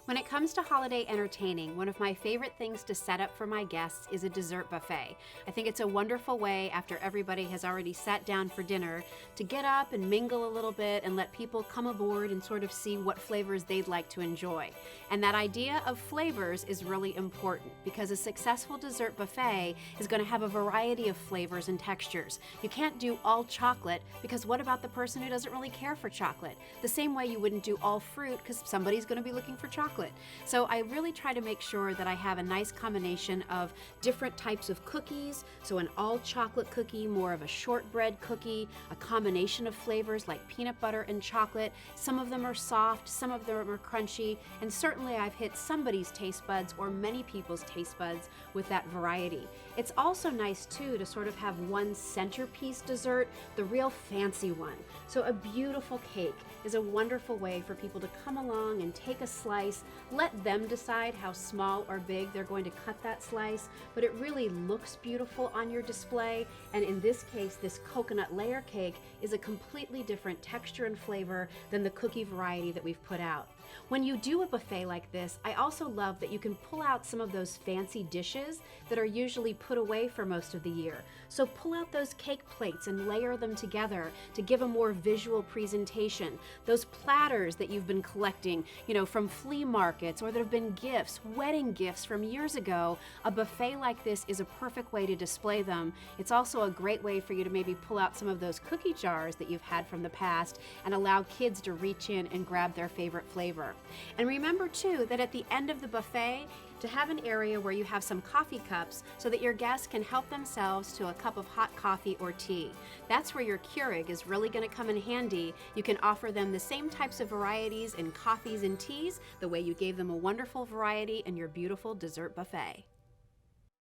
When it comes to holiday entertaining, one of my favorite things to set up for my guests is a dessert buffet. I think it's a wonderful way, after everybody has already sat down for dinner, to get up and mingle a little bit and let people come aboard and sort of see what flavors they'd like to enjoy. And that idea of flavors is really important because a successful dessert buffet is going to have a variety of flavors and textures. You can't do all chocolate because what about the person who doesn't really care for chocolate? The same way you wouldn't do all fruit because somebody's going to be looking for chocolate. So I really try to make sure that I have a nice combination of different types of cookies. So an all chocolate cookie, more of a shortbread cookie, a combination of flavors like peanut butter and chocolate. Some of them are soft, some of them are crunchy, and certainly I've hit somebody's taste buds or many people's taste buds with that variety. It's also nice too to sort of have one centerpiece dessert, the real fancy one. So a beautiful cake is a wonderful way for people to come along and take a slice. Let them decide how small or big they're going to cut that slice, but it really looks beautiful on your display. And in this case, this coconut layer cake is a completely different texture and flavor than the cookie variety that we've put out. When you do a buffet like this, I also love that you can pull out some of those fancy dishes that are usually put away for most of the year. So pull out those cake plates and layer them together to give a more visual presentation. Those platters that you've been collecting, from flea markets or that have been gifts, wedding gifts from years ago, a buffet like this is a perfect way to display them. It's also a great way for you to maybe pull out some of those cookie jars that you've had from the past and allow kids to reach in and grab their favorite flavor. And remember too that at the end of the buffet, to have an area where you have some coffee cups so that your guests can help themselves to a cup of hot coffee or tea. That's where your Keurig is really going to come in handy. You can offer them the same types of varieties in coffees and teas the way you gave them a wonderful variety in your beautiful dessert buffet.